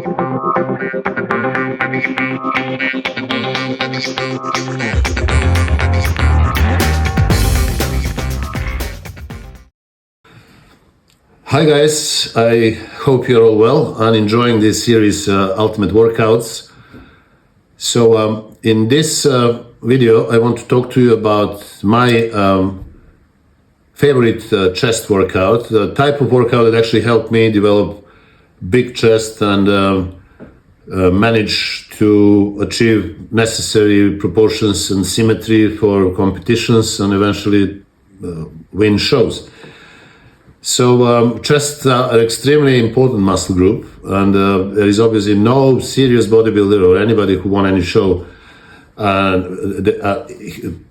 Hi guys, I hope you're all well and enjoying this series Ultimate Workouts. So in this video I want to talk to you about my favorite chest workout, the type of workout that actually helped me develop big chest and manage to achieve necessary proportions and symmetry for competitions and eventually win shows. So chests are an extremely important muscle group, and there is obviously no serious bodybuilder or anybody who won any show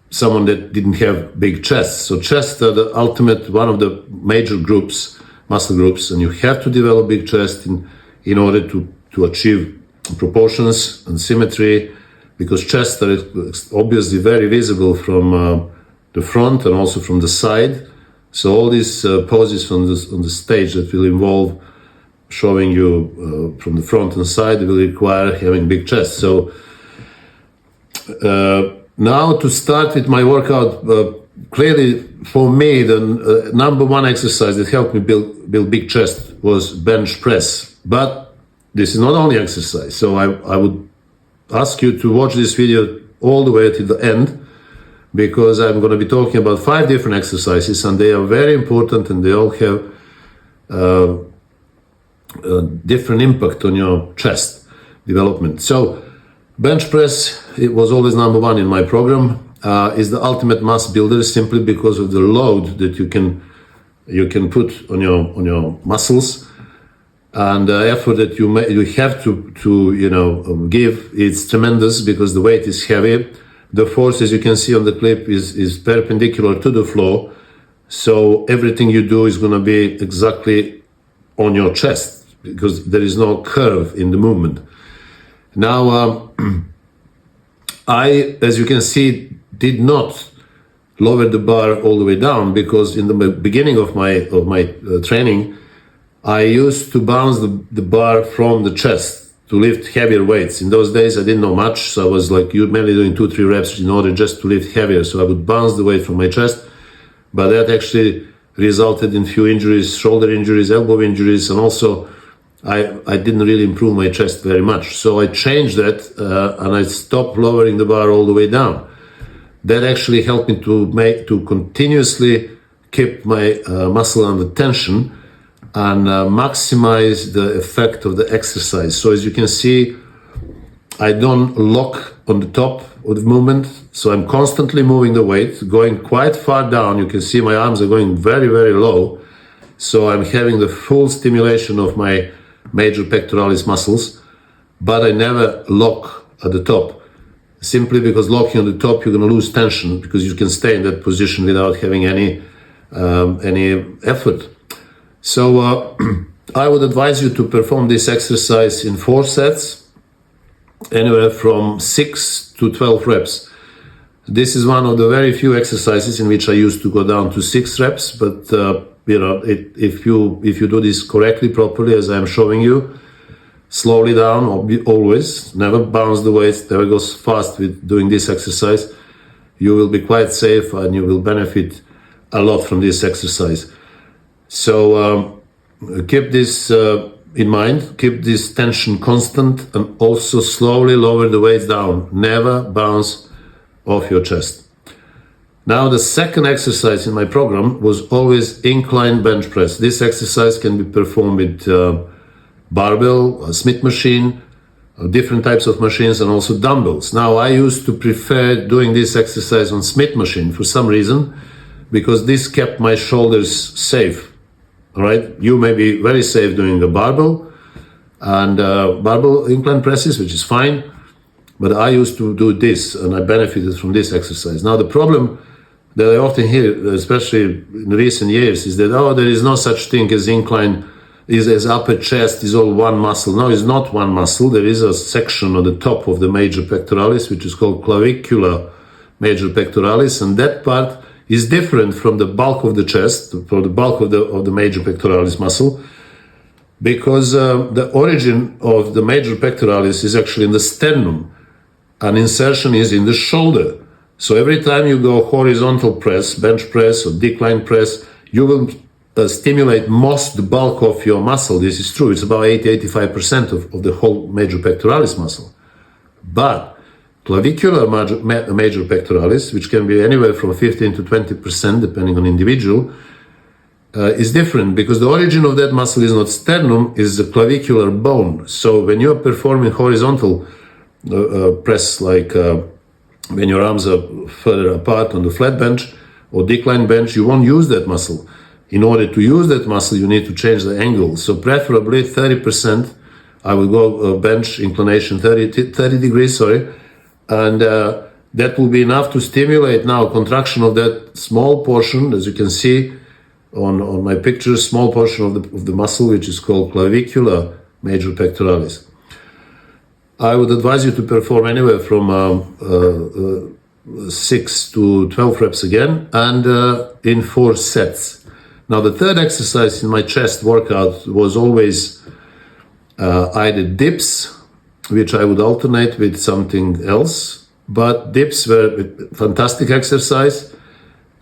someone that didn't have big chests. So chests are the ultimate, one of the major groups, muscle groups, and you have to develop big chest in order to achieve proportions and symmetry, because chests are obviously very visible from the front and also from the side. So all these poses on the stage that will involve showing you from the front and side will require having big chest. So now to start with my workout, clearly for me the number one exercise that helped me build big chest was bench press. But this is not only exercise, so I would ask you to watch this video all the way to the end, because I'm going to be talking about 5 different exercises, and they are very important, and they all have a different impact on your chest development. So bench press, it was always number one in my program, is the ultimate mass builder, simply because of the load that you can put on your muscles, and the effort that you have to give. It's tremendous because the weight is heavy. The force, as you can see on the clip, is perpendicular to the floor. So everything you do is going to be exactly on your chest, because there is no curve in the movement. Now, I, as you can see, did not lower the bar all the way down, because in the beginning of my training, I used to bounce the bar from the chest to lift heavier weights. In those days, I didn't know much, so I was like mainly doing 2-3 reps in order just to lift heavier. So I would bounce the weight from my chest, but that actually resulted in few injuries, shoulder injuries, elbow injuries, and also I didn't really improve my chest very much. So I changed that and I stopped lowering the bar all the way down. That actually helped me to continuously keep my muscle under tension and maximize the effect of the exercise. So as you can see, I don't lock on the top of the movement, so I'm constantly moving the weight, going quite far down. You can see my arms are going very, very low, so I'm having the full stimulation of my major pectoralis muscles, but I never lock at the top, simply because locking on the top, you're going to lose tension, because you can stay in that position without having any effort. So I would advise you to perform this exercise in 4 sets, anywhere from 6 to 12 reps. This is one of the very few exercises in which I used to go down to 6 reps, but if you do this correctly, properly, as I'm showing you, slowly down, always, never bounce the weights, never go fast with doing this exercise, you will be quite safe and you will benefit a lot from this exercise. So keep this in mind, keep this tension constant, and also slowly lower the weights down. Never bounce off your chest. Now, the second exercise in my program was always incline bench press. This exercise can be performed with barbell, a Smith machine, different types of machines, and also dumbbells. Now, I used to prefer doing this exercise on Smith machine for some reason, because this kept my shoulders safe. All right, you may be very safe doing the barbell and barbell incline presses, which is fine, but I used to do this and I benefited from this exercise. Now, the problem that I often hear, especially in recent years, is that, there is no such thing as incline, as upper chest is all one muscle. No, it's not one muscle. There is a section on the top of the major pectoralis, which is called clavicular major pectoralis, and that part is different from the bulk of the chest, from the bulk of the major pectoralis muscle. because the origin of the major pectoralis is actually in the sternum, and insertion is in the shoulder. So every time you go horizontal press, bench press or decline press, you will stimulate the bulk of your muscle. This is true. It's about 80-85% of the whole major pectoralis muscle. But clavicular major pectoralis, which can be anywhere from 15 to 20% depending on individual, is different, because the origin of that muscle is not sternum, is the clavicular bone. So when you are performing horizontal press, like when your arms are further apart on the flat bench or decline bench, you won't use that muscle. In order to use that muscle, you need to change the angle. So preferably 30%, I will go bench inclination 30 degrees, and that will be enough to stimulate now contraction of that small portion, as you can see on my picture, small portion of the muscle, which is called clavicular major pectoralis. I would advise you to perform anywhere from 6 to 12 reps again, and in 4 sets. Now, the third exercise in my chest workout was always either dips, which I would alternate with something else, but dips were a fantastic exercise,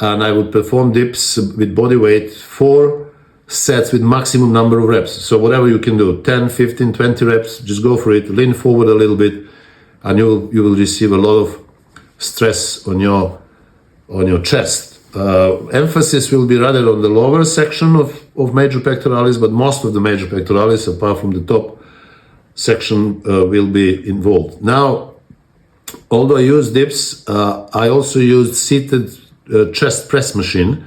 and I would perform dips with body weight, 4 sets with maximum number of reps. So whatever you can do, 10, 15, 20 reps, just go for it, lean forward a little bit, and you will receive a lot of stress on your chest. Emphasis will be rather on the lower section of major pectoralis, but most of the major pectoralis, apart from the top section, will be involved. Now, although I use dips, I also used seated chest press machine,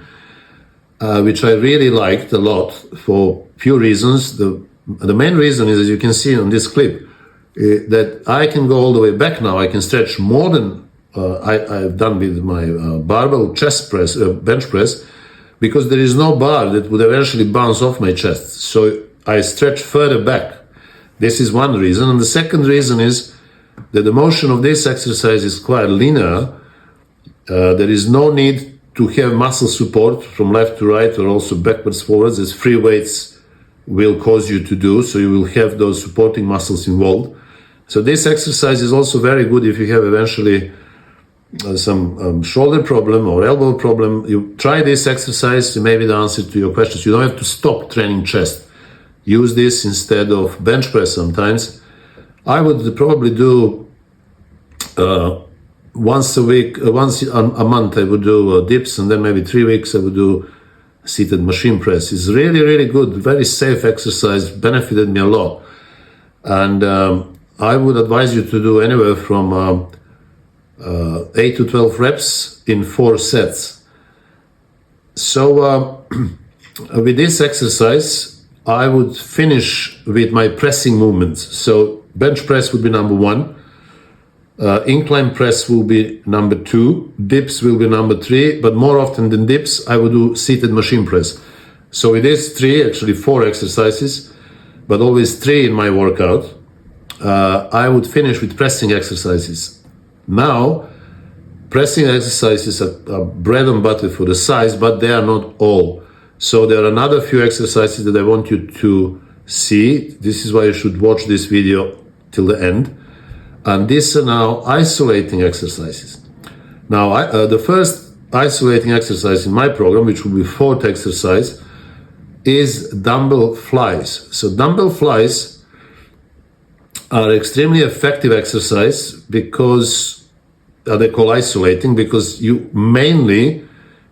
which I really liked a lot for few reasons. The main reason is, as you can see on this clip, that I can go all the way back now. I can stretch more than I've done with my barbell chest press, bench press, because there is no bar that would eventually bounce off my chest. So I stretch further back. This is one reason. And the second reason is that the motion of this exercise is quite linear. There is no need to have muscle support from left to right or also backwards, forwards, as free weights will cause you to do. So you will have those supporting muscles involved. So this exercise is also very good if you have eventually some shoulder problem or elbow problem. You try this exercise, maybe the answer to your questions. You don't have to stop training chest. Use this instead of bench press sometimes. I would probably do once a week, once a month I would do dips, and then maybe 3 weeks I would do seated machine press. It's really, really good, very safe exercise, benefited me a lot. And I would advise you to do anywhere from 8 to 12 reps in 4 sets. So with this exercise, I would finish with my pressing movements. So bench press would be number 1. Incline press will be number 2, dips will be number 3, but more often than dips, I would do seated machine press. So it is 3, actually 4 exercises, but always 3 in my workout. I would finish with pressing exercises. Now, pressing exercises are bread and butter for the size, but they are not all. So there are another few exercises that I want you to see. This is why you should watch this video till the end. And these are now isolating exercises. Now, the first isolating exercise in my program, which will be 4th exercise, is dumbbell flies. So dumbbell flies are extremely effective exercise because they call isolating, because you're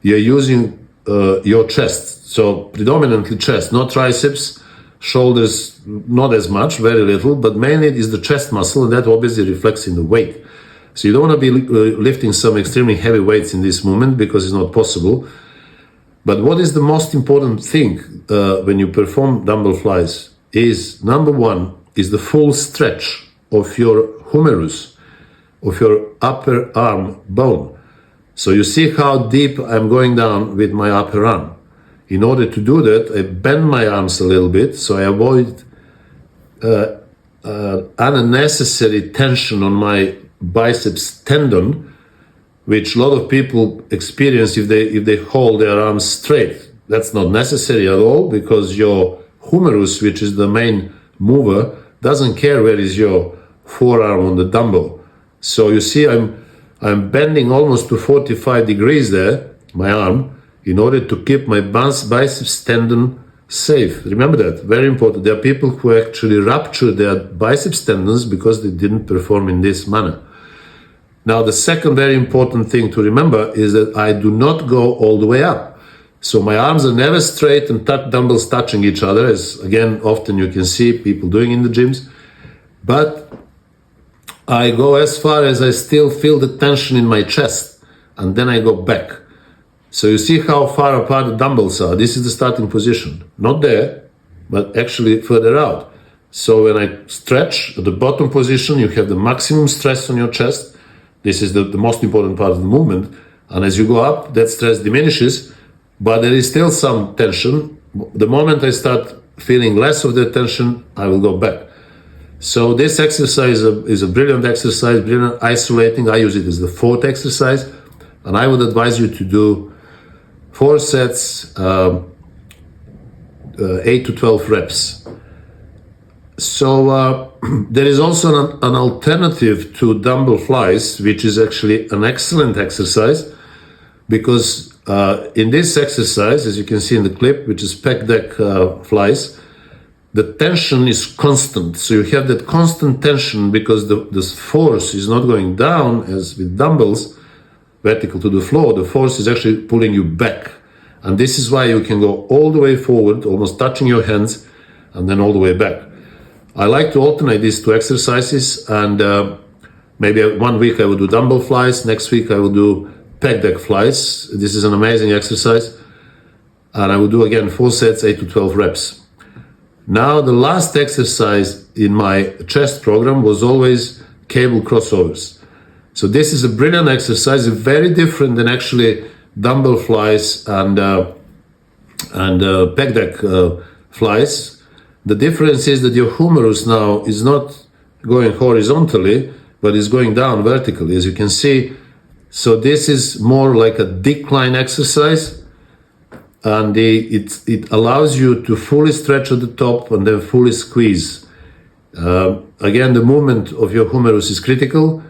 using your chest. So predominantly chest, not triceps, shoulders not as much, very little, but mainly it is the chest muscle, and that obviously reflects in the weight. So you don't want to be lifting some extremely heavy weights in this movement because it's not possible. But what is the most important thing when you perform dumbbell flies is, number 1 is the full stretch of your humerus, of your upper arm bone. So you see how deep I'm going down with my upper arm. In order to do that, I bend my arms a little bit, so I avoid unnecessary tension on my biceps tendon, which a lot of people experience if they hold their arms straight. That's not necessary at all, because your humerus, which is the main mover, doesn't care where is your forearm on the dumbbell. So you see I'm bending almost to 45 degrees there, my arm, in order to keep my biceps tendon safe. Remember that, very important. There are people who actually rupture their biceps tendons because they didn't perform in this manner. Now, the second very important thing to remember is that I do not go all the way up. So my arms are never straight and dumbbells touching each other, as again, often you can see people doing in the gyms. But I go as far as I still feel the tension in my chest, and then I go back. So you see how far apart the dumbbells are. This is the starting position. Not there, but actually further out. So when I stretch at the bottom position, you have the maximum stress on your chest. This is the most important part of the movement. And as you go up, that stress diminishes, but there is still some tension. The moment I start feeling less of the tension, I will go back. So this exercise is a brilliant exercise, brilliant isolating. I use it as the fourth exercise. And I would advise you to do 4 sets, 8 to 12 reps. So there is also an alternative to dumbbell flies, which is actually an excellent exercise, because in this exercise, as you can see in the clip, which is Pec Deck Flyes, the tension is constant. So you have that constant tension because the force is not going down as with dumbbells, vertical to the floor. The force is actually pulling you back. And this is why you can go all the way forward, almost touching your hands, and then all the way back. I like to alternate these two exercises, and maybe one week I will do dumbbell flies, next week I will do Pec Deck Flies. This is an amazing exercise. And I will do again 4 sets, 8 to 12 reps. Now the last exercise in my chest program was always cable crossovers. So this is a brilliant exercise, very different than actually dumbbell flies and Pec Deck Flies. The difference is that your humerus now is not going horizontally, but is going down vertically, as you can see. So this is more like a decline exercise, and it allows you to fully stretch at the top and then fully squeeze. Again, the movement of your humerus is critical,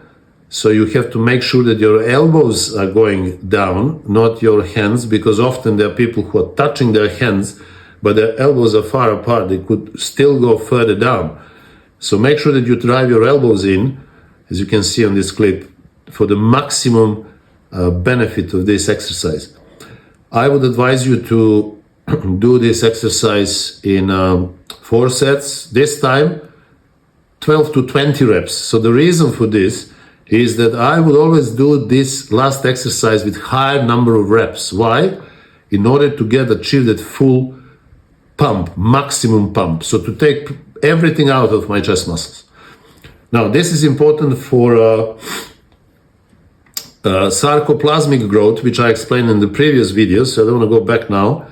so you have to make sure that your elbows are going down, not your hands, because often there are people who are touching their hands, but their elbows are far apart. They could still go further down. So make sure that you drive your elbows in, as you can see on this clip, for the maximum benefit of this exercise. I would advise you to do this exercise in 4 sets, this time 12 to 20 reps. So the reason for this is that I would always do this last exercise with higher number of reps. Why? In order to achieve that full pump, maximum pump. So to take everything out of my chest muscles. Now this is important for sarcoplasmic growth, which I explained in the previous videos, so I don't want to go back now.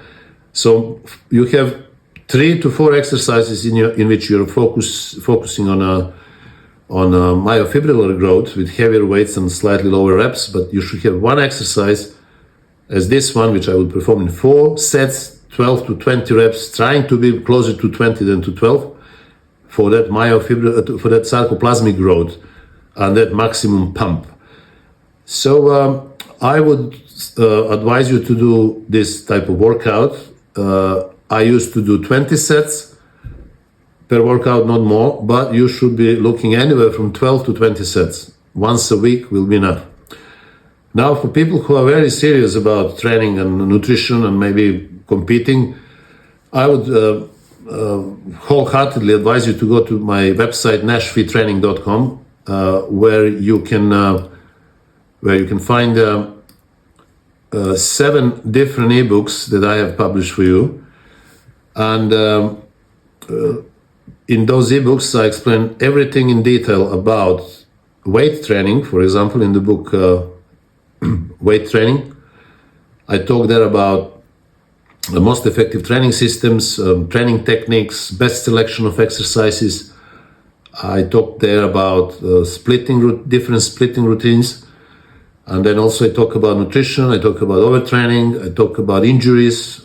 So you have 3 to 4 exercises in which you're focusing on myofibrillar growth with heavier weights and slightly lower reps, but you should have one exercise as this one, which I will perform in 4 sets, 12 to 20 reps, trying to be closer to 20 than to 12 for that for that sarcoplasmic growth and that maximum pump. So I would advise you to do this type of workout. I used to do 20 sets per workout, not more, but you should be looking anywhere from 12 to 20 sets. Once a week will be enough. Now, for people who are very serious about training and nutrition and maybe competing, I would wholeheartedly advise you to go to my website, nashfittraining.com, where you can find 7 different ebooks that I have published for you. And in those ebooks, I explain everything in detail about weight training. For example, in the book Weight Training, I talk there about the most effective training systems, training techniques, best selection of exercises. I talk there about different splitting routines. And then also I talk about nutrition, I talk about overtraining, I talk about injuries,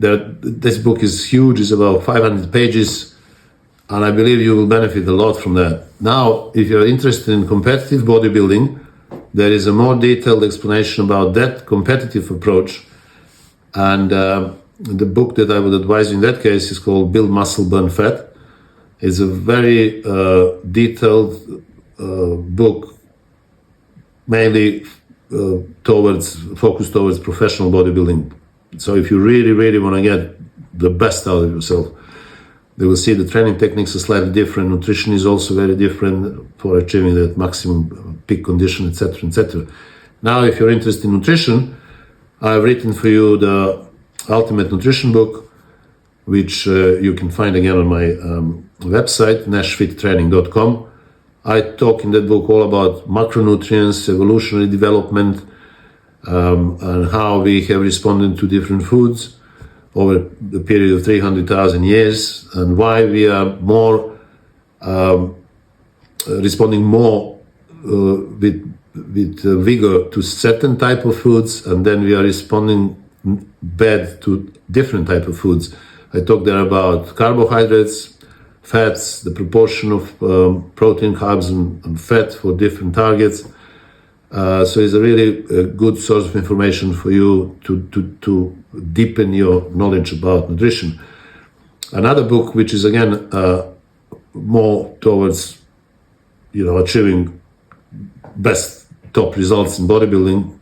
This book is huge, it's about 500 pages, and I believe you will benefit a lot from that. Now, if you're interested in competitive bodybuilding, there is a more detailed explanation about that competitive approach. And the book that I would advise you in that case is called Build Muscle, Burn Fat. It's a very detailed book, mainly focused towards professional bodybuilding. So if you really, really want to get the best out of yourself, they will see the training techniques are slightly different. Nutrition is also very different for achieving that maximum peak condition, etc., etc. Now, if you're interested in nutrition, I've written for you the Ultimate Nutrition book, which you can find again on my website, nashfittraining.com. I talk in that book all about macronutrients, evolutionary development, and how we have responded to different foods over the period of 300,000 years, and why we are more responding more with vigor to certain type of foods, and then we are responding bad to different type of foods. I talk there about carbohydrates, fats, the proportion of protein, carbs, and fat for different targets. So it's a really good source of information for you to deepen your knowledge about nutrition. Another book, which is again more towards achieving best top results in bodybuilding,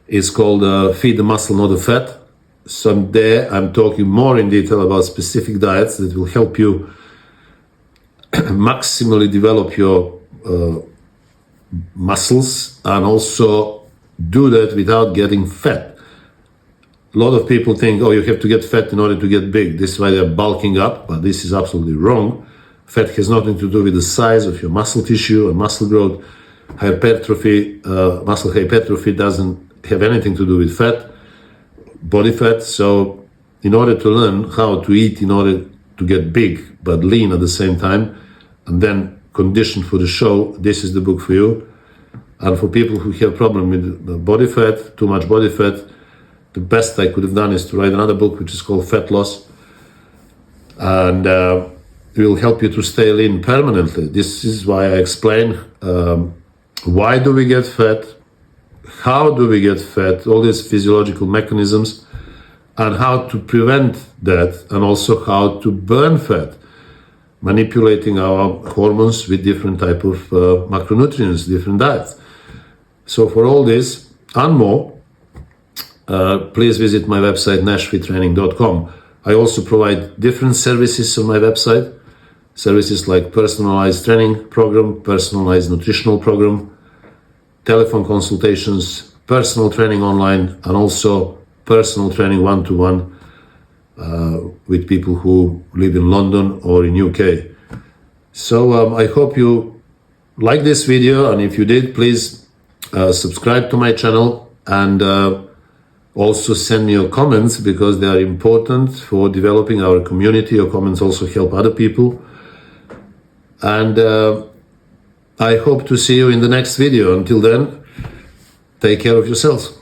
is called Feed the Muscle, Not the Fat. So there I'm talking more in detail about specific diets that will help you maximally develop your muscles, and also do that without getting fat. A lot of people think, oh, you have to get fat in order to get big. This is why they're bulking up, but this is absolutely wrong. Fat has nothing to do with the size of your muscle tissue and muscle growth. Hypertrophy, muscle hypertrophy doesn't have anything to do with fat, body fat. So in order to learn how to eat in order to get big but lean at the same time, and then conditioned for the show, this is the book for you. And for people who have problem with body fat, too much body fat, the best I could have done is to write another book which is called Fat Loss, and it will help you to stay lean permanently. This is why I explain why do we get fat, how do we get fat, all these physiological mechanisms, and how to prevent that, and also how to burn fat, manipulating our hormones with different type of macronutrients, different diets. So for all this and more, please visit my website, nashfittraining.com. I also provide different services on my website, services like personalized training program, personalized nutritional program, telephone consultations, personal training online, and also personal training one-to-one with people who live in London or in UK. So I hope you like this video, and if you did, please subscribe to my channel, and also send me your comments, because they are important for developing our community. Your comments also help other people, and I hope to see you in the next video. Until then, take care of yourselves.